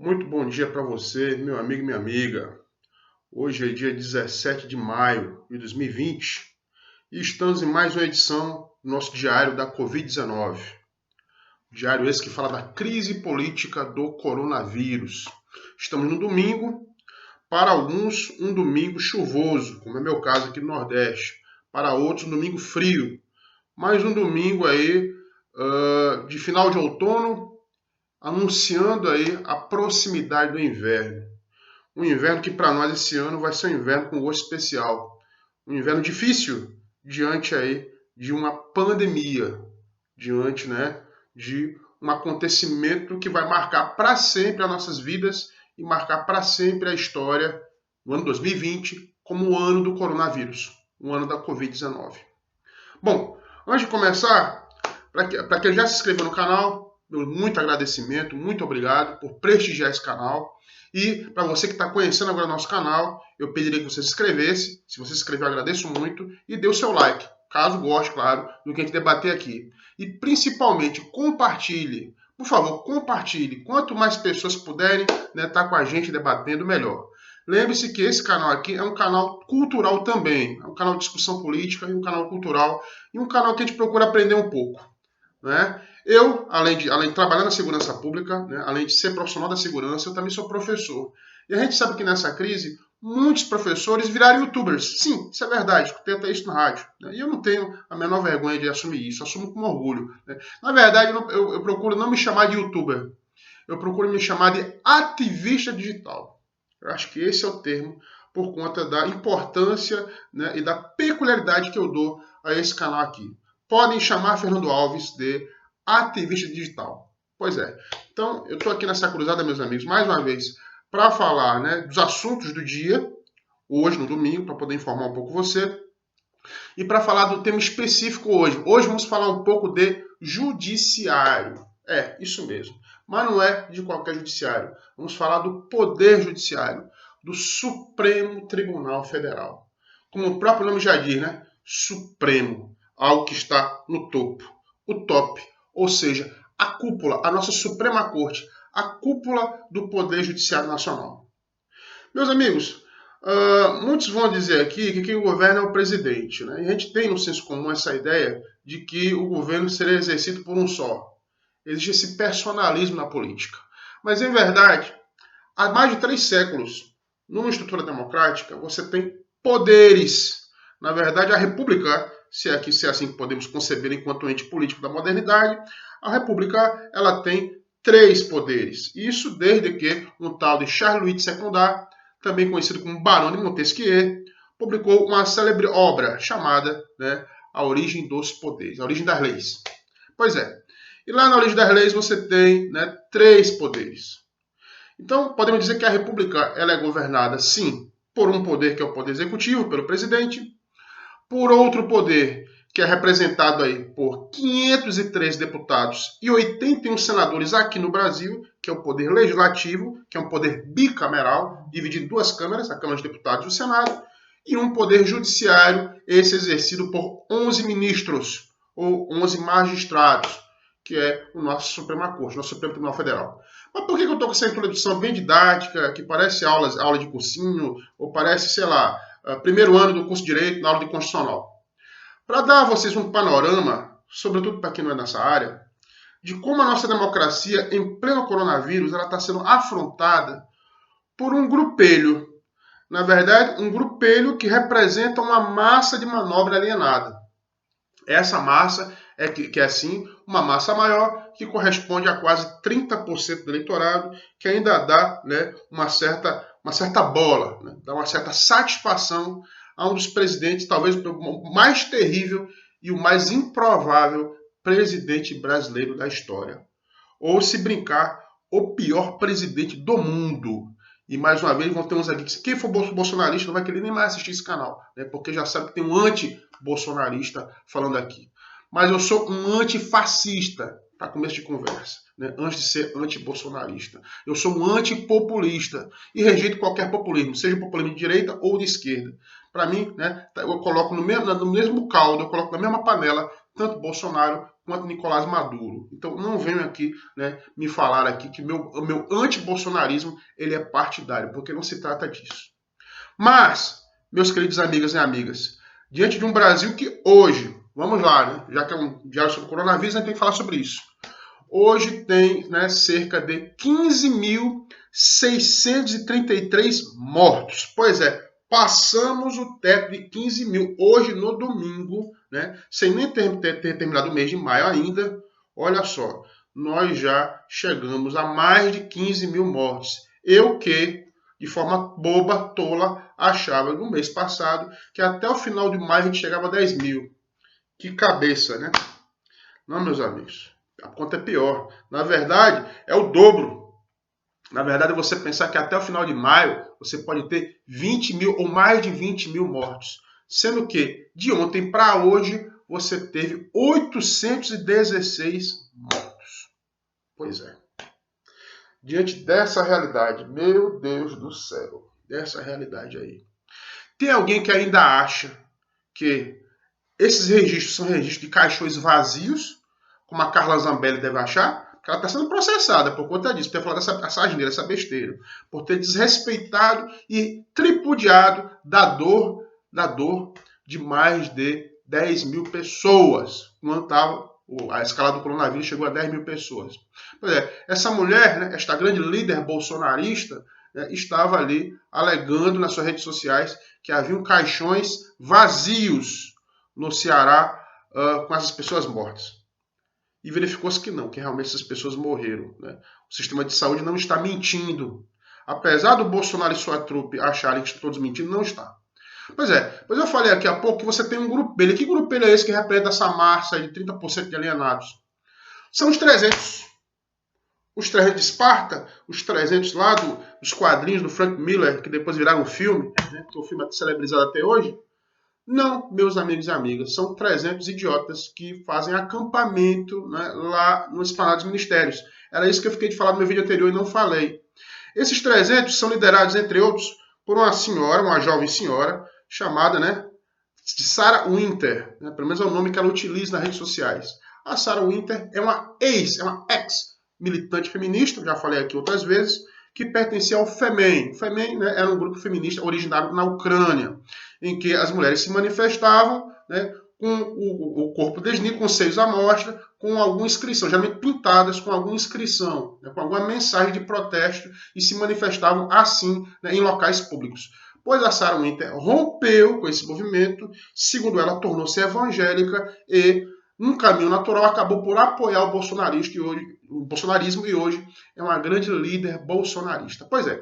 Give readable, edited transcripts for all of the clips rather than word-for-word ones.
Muito bom dia para você, meu amigo e minha amiga. Hoje é dia 17 de maio de 2020 e estamos em mais uma edição do nosso diário da Covid-19. Diário esse que fala da crise política do coronavírus. Estamos no domingo, para alguns um domingo chuvoso, como é meu caso aqui no Nordeste. Para outros um domingo frio, mais um domingo aí de final de outono, anunciando aí a proximidade do inverno. Um inverno que para nós esse ano vai ser um inverno com gosto especial. Um inverno difícil diante aí de uma pandemia, diante, de um acontecimento que vai marcar para sempre as nossas vidas e marcar para sempre a história do ano 2020 como o ano do coronavírus, o ano da Covid-19. Bom, antes de começar, para quem já se inscreveu no canal, meu muito agradecimento, muito obrigado por prestigiar esse canal. E para você que está conhecendo agora o nosso canal, eu pediria que você se inscrevesse. Se você se inscreveu, eu agradeço muito. E dê o seu like, caso goste, claro, do que a gente debater aqui. E principalmente, compartilhe. Por favor, compartilhe. Quanto mais pessoas puderem estar com a gente debatendo, melhor. Lembre-se que esse canal aqui é um canal cultural também. É um canal de discussão política e um canal cultural. E um canal que a gente procura aprender um pouco. Né? Eu, além de trabalhar na segurança pública, né, além de ser profissional da segurança, eu também sou professor. E a gente sabe que nessa crise, muitos professores viraram youtubers. Sim, isso é verdade, escutei até isso na rádio. Né? E eu não tenho a menor vergonha de assumir isso, assumo com orgulho. Né? Na verdade, eu procuro não me chamar de youtuber, eu procuro me chamar de ativista digital. Eu acho que esse é o termo, por conta da importância, né, e da peculiaridade que eu dou a esse canal aqui. Podem chamar Fernando Alves de ativista digital. Pois é. Então, eu estou aqui nessa cruzada, meus amigos, mais uma vez, para falar, né, dos assuntos do dia, hoje, no domingo, para poder informar um pouco você, e para falar do tema específico hoje. Hoje vamos falar um pouco de judiciário. É, isso mesmo. Mas não é de qualquer judiciário. Vamos falar do Poder Judiciário, do Supremo Tribunal Federal. Como o próprio nome já diz, né? Supremo, algo que está no topo, o top, ou seja, a cúpula, a nossa Suprema Corte, a cúpula do Poder Judiciário Nacional. Meus amigos, muitos vão dizer aqui que quem governa é o presidente. Né? E a gente tem no senso comum essa ideia de que o governo seria exercido por um só. Existe esse personalismo na política. Mas, em verdade, há mais de 3 séculos, numa estrutura democrática, você tem poderes. Na verdade, a república, se é assim que podemos conceber enquanto ente político da modernidade, a república ela tem 3 poderes. Isso desde que um tal de Charles-Louis de Secondar, também conhecido como Barão de Montesquieu, publicou uma célebre obra chamada, né, A Origem dos Poderes, A Origem das Leis. Pois é. E lá na Origem das Leis você tem, né, 3 poderes. Então, podemos dizer que a República ela é governada, sim, por um poder que é o poder executivo, pelo presidente, por outro poder que é representado aí por 503 deputados e 81 senadores aqui no Brasil, que é o poder legislativo, que é um poder bicameral, dividido em 2 câmaras, a Câmara dos Deputados e o Senado, e um poder judiciário, esse exercido por 11 ministros, ou 11 magistrados, que é o nosso Suprema Corte, nosso Supremo Tribunal Federal. Mas por que eu estou com essa introdução bem didática, que parece aula de cursinho, ou parece, sei lá, primeiro ano do curso de Direito, na aula de Constitucional? Para dar a vocês um panorama, sobretudo para quem não é nessa área, de como a nossa democracia, em pleno coronavírus, ela está sendo afrontada por um grupelho. Na verdade, um grupelho que representa uma massa de manobra alienada. Essa massa que é, assim, uma massa maior, que corresponde a quase 30% do eleitorado, que ainda dá, né, uma certa bola, né, dá uma certa satisfação a um dos presidentes, talvez o mais terrível e o mais improvável presidente brasileiro da história. Ou, se brincar, o pior presidente do mundo. E, mais uma vez, vão ter uns aqui que quem for bolsonarista não vai querer nem mais assistir esse canal, né, porque já sabe que tem um anti-bolsonarista falando aqui. Mas eu sou um antifascista, para começo de conversa, né? Antes de ser anti-bolsonarista. Eu sou um antipopulista e rejeito qualquer populismo, seja populismo de direita ou de esquerda. Para mim, né, eu coloco no mesmo caldo, eu coloco na mesma panela tanto Bolsonaro quanto Nicolás Maduro. Então não venham aqui, né, me falar aqui que o meu anti-bolsonarismo ele é partidário, porque não se trata disso. Mas, meus queridos amigos e amigas, diante de um Brasil que hoje, vamos lá, né, já que é um diário sobre o coronavírus, a gente tem que falar sobre isso. Hoje tem, né, cerca de 15.633 mortos. Pois é, passamos o teto de 15 mil hoje no domingo, né, sem nem ter terminado o mês de maio ainda. Olha só, nós já chegamos a mais de 15 mil mortes. Eu que, de forma boba, tola, achava no mês passado que até o final de maio a gente chegava a 10 mil. Que cabeça, né? Não, meus amigos. A conta é pior. Na verdade, é o dobro. Na verdade, é você pensar que até o final de maio você pode ter 20 mil ou mais de 20 mil mortos. Sendo que de ontem para hoje você teve 816 mortos. Pois é. Diante dessa realidade, meu Deus do céu, dessa realidade aí, tem alguém que ainda acha que esses registros são registros de caixões vazios, como a Carla Zambelli deve achar, que ela está sendo processada por conta disso, por ter falado essa asneira, essa besteira, por ter desrespeitado e tripudiado da dor de mais de 10 mil pessoas, quando a escala do coronavírus chegou a 10 mil pessoas. Pois é, essa mulher, né, esta grande líder bolsonarista, né, estava ali alegando nas suas redes sociais que haviam caixões vazios no Ceará com essas pessoas mortas. E verificou-se que não, que realmente essas pessoas morreram. Né? O sistema de saúde não está mentindo. Apesar do Bolsonaro e sua trupe acharem que estão todos mentindo, não está. Pois é, eu falei aqui há pouco que você tem um grupelho. Que grupelho é esse que representa essa massa de 30% de alienados? São os 300. Os 300 de Esparta, os 300 lá dos quadrinhos do Frank Miller, que depois viraram um filme, né, que o filme é celebrizado até hoje. Não, meus amigos e amigas, são 300 idiotas que fazem acampamento, né, lá no Esplanada dos Ministérios. Era isso que eu fiquei de falar no meu vídeo anterior e não falei. Esses 300 são liderados, entre outros, por uma senhora, uma jovem senhora, chamada, né, de Sarah Winter. Né, pelo menos é o nome que ela utiliza nas redes sociais. A Sarah Winter é uma ex-militante feminista, já falei aqui outras vezes, que pertencia ao FEMEN. O FEMEN, né, era um grupo feminista originário na Ucrânia, em que as mulheres se manifestavam, né, com o corpo desnudo, com os seios à mostra, com alguma inscrição, geralmente pintadas com alguma inscrição, né, com alguma mensagem de protesto, e se manifestavam assim, né, em locais públicos. Pois a Sarah Winter rompeu com esse movimento, segundo ela, tornou-se evangélica e, num caminho natural, acabou por apoiar o bolsonarismo e hoje é uma grande líder bolsonarista. Pois é,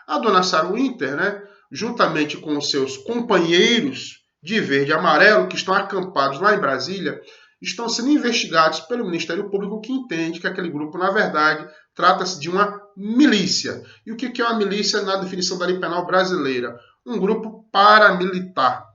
a dona Sarah Winter, né, juntamente com os seus companheiros de verde e amarelo, que estão acampados lá em Brasília, estão sendo investigados pelo Ministério Público, que entende que aquele grupo, na verdade, trata-se de uma milícia. E o que é uma milícia na definição da lei penal brasileira? Um grupo paramilitar.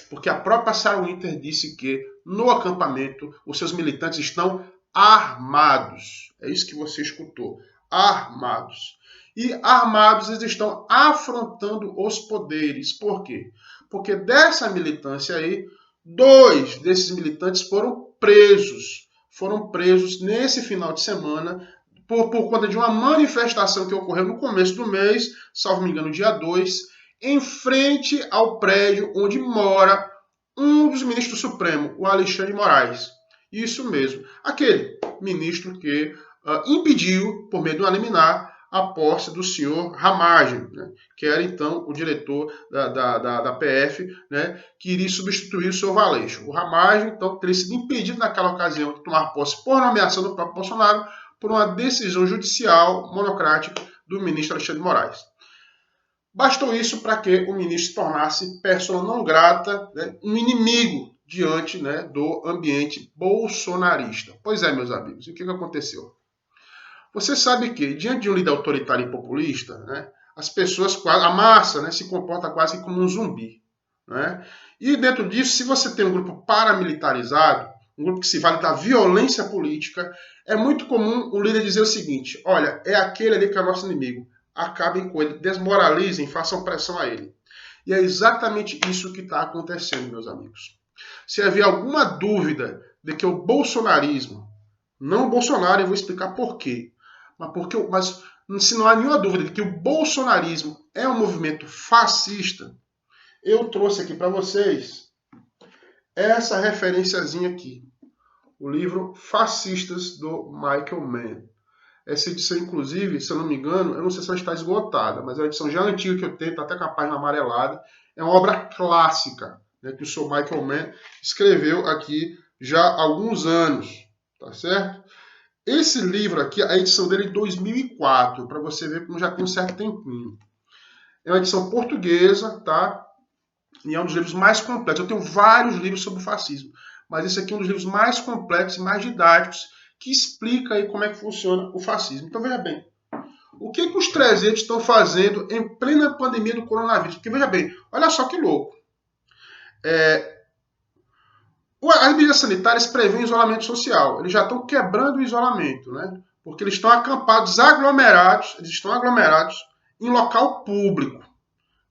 Porque a própria Sarah Winter disse que no acampamento os seus militantes estão armados. É isso que você escutou. Armados. E armados eles estão afrontando os poderes. Por quê? Porque dessa militância aí, 2 desses militantes foram presos. Foram presos nesse final de semana por conta de uma manifestação que ocorreu no começo do mês, salvo me engano, dia 2, em frente ao prédio onde mora um dos ministros do Supremo, o Alexandre de Moraes. Isso mesmo. Aquele ministro que impediu, por meio de uma liminar, a posse do senhor Ramagem, né, que era então o diretor da PF, né, que iria substituir o senhor Valeixo. O Ramagem, então, teria sido impedido naquela ocasião de tomar posse por nomeação do próprio Bolsonaro por uma decisão judicial monocrática do ministro Alexandre de Moraes. Bastou isso para que o ministro se tornasse persona não grata, né, um inimigo diante, né, do ambiente bolsonarista. Pois é, meus amigos, e o que aconteceu? Você sabe que, diante de um líder autoritário e populista, né, as pessoas, a massa, né, se comporta quase como um zumbi. Né? E dentro disso, se você tem um grupo paramilitarizado, um grupo que se vale da violência política, é muito comum o líder dizer o seguinte: olha, é aquele ali que é o nosso inimigo. Acabem com ele, desmoralizem, façam pressão a ele. E é exatamente isso que está acontecendo, meus amigos. Se havia alguma dúvida de que o bolsonarismo, não o Bolsonaro, eu vou explicar por quê, mas se não há nenhuma dúvida de que o bolsonarismo é um movimento fascista, eu trouxe aqui para vocês essa referenciazinha aqui, o livro Fascistas, do Michael Mann. Essa edição, inclusive, se eu não me engano, eu não sei se ela está esgotada, mas é uma edição já antiga que eu tenho, está até com a página amarelada. É uma obra clássica, né, que o Sr. Michael Mann escreveu aqui já há alguns anos, tá certo? Esse livro aqui, a edição dele é de 2004, para você ver como já tem um certo tempinho. É uma edição portuguesa, tá? E é um dos livros mais complexos. Eu tenho vários livros sobre o fascismo, mas esse aqui é um dos livros mais complexos e mais didáticos que explica aí como é que funciona o fascismo. Então veja bem, o que os 300 estão fazendo em plena pandemia do coronavírus? Porque veja bem, olha só que louco. As medidas sanitárias prevêem isolamento social. Eles já estão quebrando o isolamento, né? Porque eles estão acampados, eles estão aglomerados em local público,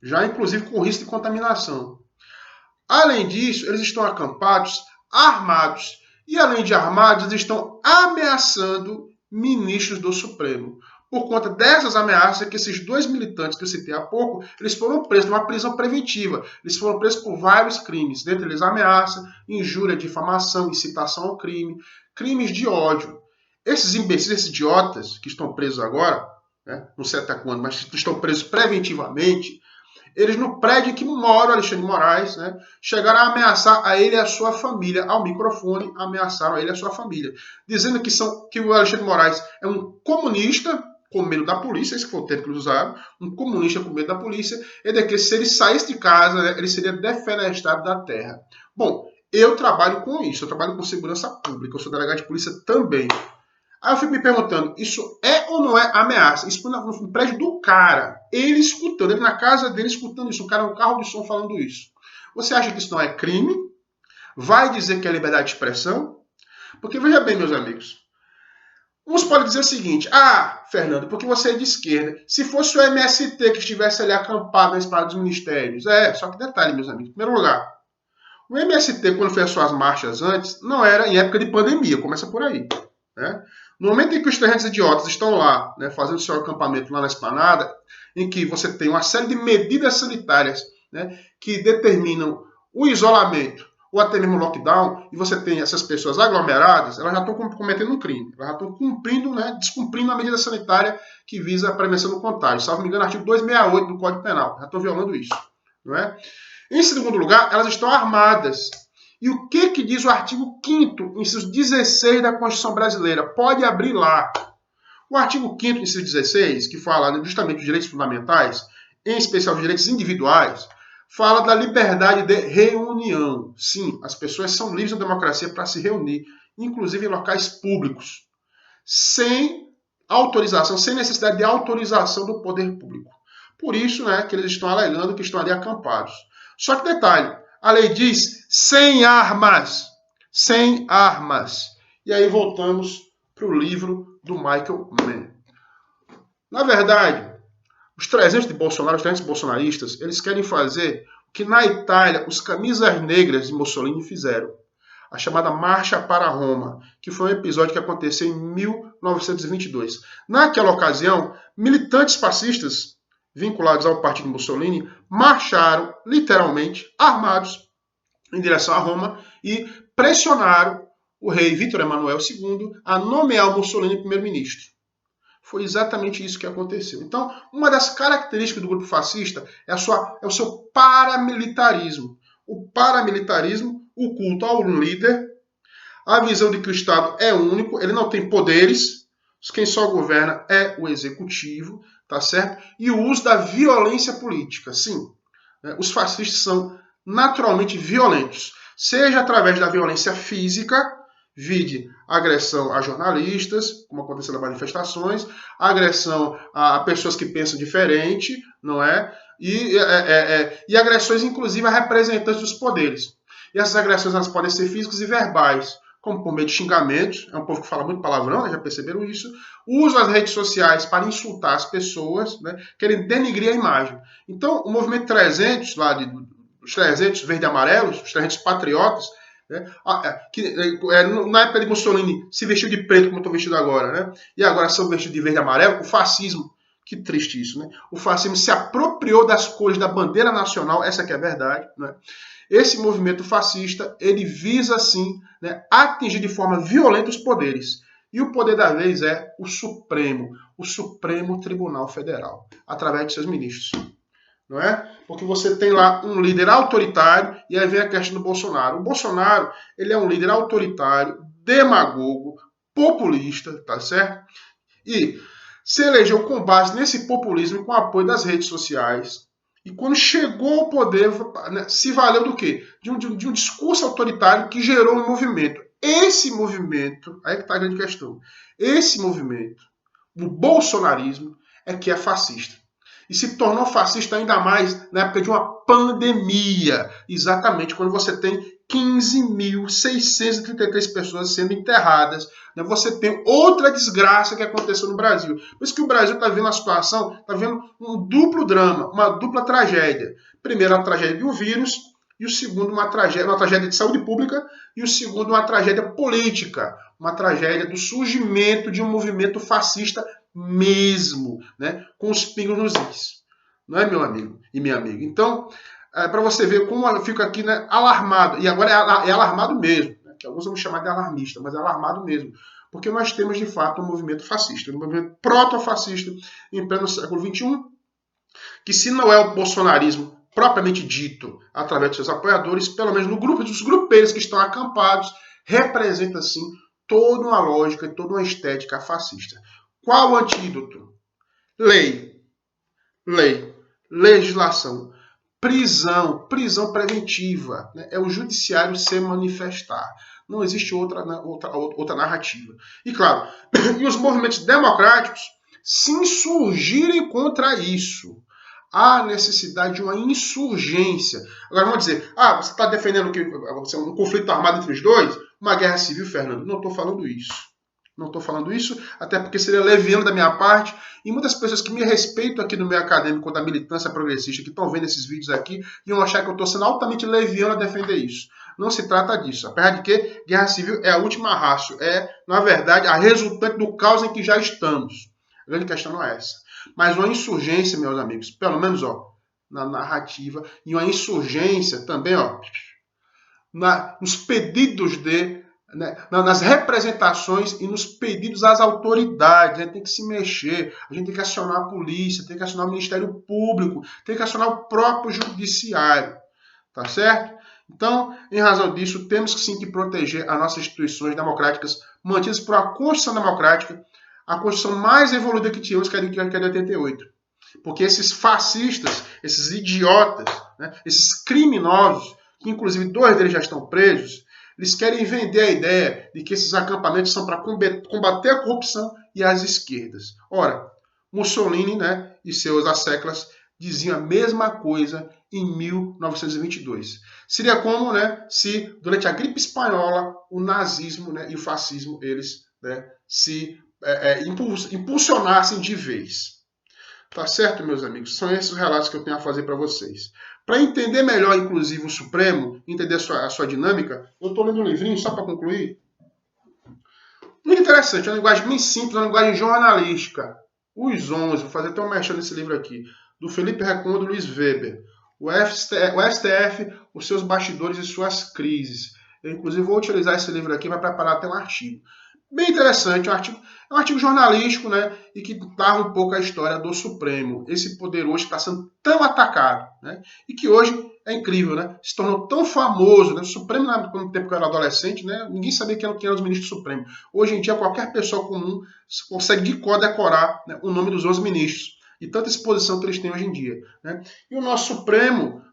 já inclusive com risco de contaminação. Além disso, eles estão acampados, armados, e além de armados, eles estão ameaçando ministros do Supremo. Por conta dessas ameaças, que esses dois militantes que eu citei há pouco, eles foram presos numa prisão preventiva. Eles foram presos por vários crimes, dentre eles ameaça, injúria, difamação, incitação ao crime, crimes de ódio. Esses imbecis, esses idiotas que estão presos agora, né, não sei até quando, mas que estão presos preventivamente, eles no prédio em que mora o Alexandre de Moraes, né, chegaram a ameaçar a ele e a sua família, ao microfone, ameaçaram a ele e a sua família, dizendo que o Alexandre de Moraes é um comunista com medo da polícia, esse foi o termo que eles usaram, um comunista com medo da polícia, e de que se ele saísse de casa, né, ele seria defenestrado da terra. Bom, eu trabalho com isso, eu trabalho com segurança pública, eu sou delegado de polícia também. Aí eu fico me perguntando, isso é ou não é ameaça? Isso foi no prédio do cara, ele escutando, ele na casa dele escutando isso, o cara no carro de som falando isso. Você acha que isso não é crime? Vai dizer que é liberdade de expressão? Porque veja bem, meus amigos, uns podem dizer o seguinte, Fernando, porque você é de esquerda, se fosse o MST que estivesse ali acampado na esplanada dos ministérios, só que detalhe, meus amigos, em primeiro lugar, o MST, quando fez as suas marchas antes, não era em época de pandemia, começa por aí, né? No momento em que os 300 idiotas estão lá, né, fazendo seu acampamento lá na esplanada, em que você tem uma série de medidas sanitárias, né, que determinam o isolamento ou até mesmo o lockdown, e você tem essas pessoas aglomeradas, elas já estão cometendo um crime, elas já estão cumprindo, né, descumprindo a medida sanitária que visa a prevenção do contágio. Salvo me engano, artigo 268 do Código Penal, já estão violando isso, não é? Em segundo lugar, elas estão armadas. E o que diz o artigo 5º, inciso 16 da Constituição Brasileira? Pode abrir lá. O artigo 5º, inciso 16, que fala justamente dos direitos fundamentais, em especial dos direitos individuais, fala da liberdade de reunião. Sim, as pessoas são livres na democracia para se reunir, inclusive em locais públicos, sem autorização, sem necessidade de autorização do poder público. Por isso, né, que eles estão alegando que estão ali acampados. Só que detalhe, a lei diz sem armas. Sem armas. E aí voltamos para o livro do Michael Mann. Na verdade, os 300 de Bolsonaro, os 300 bolsonaristas, eles querem fazer o que na Itália os camisas negras de Mussolini fizeram. A chamada Marcha para Roma, que foi um episódio que aconteceu em 1922. Naquela ocasião, militantes fascistas vinculados ao partido Mussolini, marcharam, literalmente, armados, em direção a Roma e pressionaram o rei Vítor Emanuel II a nomear o Mussolini primeiro-ministro. Foi exatamente isso que aconteceu. Então, uma das características do grupo fascista é o seu paramilitarismo. O paramilitarismo, o culto ao líder, a visão de que o Estado é único, ele não tem poderes, quem só governa é o executivo, tá certo? E o uso da violência política. Sim, os fascistas são naturalmente violentos, seja através da violência física, vide agressão a jornalistas, como aconteceu nas manifestações, agressão a pessoas que pensam diferente, não é? E agressões, inclusive, a representantes dos poderes. E essas agressões elas podem ser físicas e verbais, como por meio de xingamentos, é um povo que fala muito palavrão, né? Já perceberam isso, usa as redes sociais para insultar as pessoas, né? Querem denigrir a imagem. Então, o movimento 300, lá dos os 300 verde e amarelos, os 300 patriotas, né? Na época de Mussolini se vestiu de preto, como eu estou vestido agora, né? E agora são vestidos de verde e amarelo. O fascismo, que triste isso, né? O fascismo se apropriou das cores da bandeira nacional, essa que é a verdade, né? Esse movimento fascista, ele visa, sim, né, atingir de forma violenta os poderes. E o poder da vez é o Supremo Tribunal Federal, através de seus ministros. Não é? Porque você tem lá um líder autoritário, e aí vem a questão do Bolsonaro. O Bolsonaro, ele é um líder autoritário, demagogo, populista, tá certo? E se elegeu com base nesse populismo e com o apoio das redes sociais. E quando chegou ao poder, né, se valeu do quê? De um discurso autoritário que gerou um movimento. Esse movimento, aí que está a grande questão, esse movimento, o bolsonarismo, é que é fascista. E se tornou fascista ainda mais na época de uma pandemia. Exatamente quando você tem 15.633 pessoas sendo enterradas. Né? Você tem outra desgraça que aconteceu no Brasil. Por isso que o Brasil está vendo a situação, está vendo um duplo drama, uma dupla tragédia. Primeiro, a tragédia de um vírus, e o segundo, uma tragédia de saúde pública, e o segundo, uma tragédia política, uma tragédia do surgimento de um movimento fascista mesmo, né? Com os pingos nos is. Não é, meu amigo e minha amiga? Então, para você ver como eu fico aqui, né, alarmado, e agora é alarmado mesmo, né? Que alguns vão chamar de alarmista, mas é alarmado mesmo, porque nós temos, de fato, um movimento fascista, um movimento proto-fascista em pleno século XXI, que se não é o bolsonarismo propriamente dito, através de seus apoiadores, pelo menos no grupo dos grupeiros que estão acampados, representa, sim, toda uma lógica e toda uma estética fascista. Qual o antídoto? Lei, legislação, prisão preventiva. Né? É o judiciário se manifestar. Não existe outra narrativa. E claro, e os movimentos democráticos se insurgirem contra isso. Há necessidade de uma insurgência. Agora vamos dizer, você está defendendo que um conflito armado entre os dois? Uma guerra civil, Fernando? Não estou falando isso. Não estou falando isso, até porque seria leviano da minha parte. E muitas pessoas que me respeitam aqui no meio acadêmico da militância progressista, que estão vendo esses vídeos aqui, iam achar que eu estou sendo altamente leviano a defender isso. Não se trata disso. Apesar de que guerra civil é a última ratio. É, na verdade, a resultante do caos em que já estamos. A grande questão não é essa. Mas uma insurgência, meus amigos, pelo menos na narrativa, e uma insurgência também nos pedidos nas representações e nos pedidos às autoridades. A gente tem que se mexer, a gente tem que acionar a polícia, tem que acionar o Ministério Público, tem que acionar o próprio Judiciário. Tá certo? Então, em razão disso, temos sim que proteger as nossas instituições democráticas mantidas por uma Constituição democrática, a Constituição mais evoluída que tínhamos, que é de 88. Porque esses fascistas, esses idiotas, né, esses criminosos, que inclusive 2 deles já estão presos, eles querem vender a ideia de que esses acampamentos são para combater a corrupção e as esquerdas. Ora, Mussolini, né, e seus asseclas diziam a mesma coisa em 1922. Seria como, né, se durante a gripe espanhola o nazismo, né, e o fascismo eles, né, se impulsionassem de vez. Tá certo, meus amigos? São esses os relatos que eu tenho a fazer para vocês. Para entender melhor, inclusive, o Supremo, entender a sua dinâmica, eu estou lendo um livrinho, só para concluir. Muito interessante, uma linguagem bem simples, uma linguagem jornalística. Os 11, vou fazer até um merchan nesse livro aqui, do Felipe Recondo e Luiz Weber. O STF, os seus bastidores e suas crises. Eu, inclusive, vou utilizar esse livro aqui para preparar até um artigo. Bem interessante, é um artigo jornalístico, né, e que narra um pouco a história do Supremo. Esse poder hoje está sendo tão atacado, né, e que hoje é incrível, né, se tornou tão famoso. Né, o Supremo, no tempo que eu era adolescente, né, ninguém sabia quem eram os ministros do Supremo. Hoje em dia, qualquer pessoa comum consegue de cor decorar, né, o nome dos 11 ministros, e tanta exposição que eles têm hoje em dia. Né. E o nosso Supremo,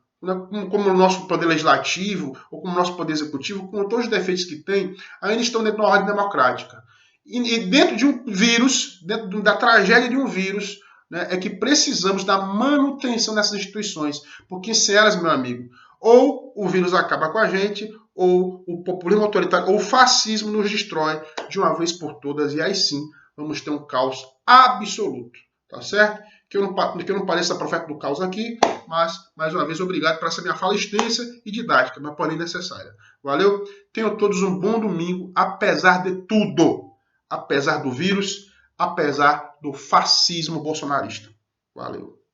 como o nosso poder legislativo, ou como o nosso poder executivo, com todos os defeitos que tem, ainda estão dentro de uma ordem democrática. E dentro de um vírus, dentro da tragédia de um vírus, né, é que precisamos da manutenção dessas instituições. Porque sem elas, meu amigo, ou o vírus acaba com a gente, ou o populismo autoritário, ou o fascismo nos destrói de uma vez por todas, e aí sim vamos ter um caos absoluto. Tá certo? que eu não pareça profeta do caos aqui, mas, mais uma vez, obrigado por essa minha fala extensa e didática, mas porém necessária. Valeu? Tenham todos um bom domingo, apesar de tudo. Apesar do vírus, apesar do fascismo bolsonarista. Valeu.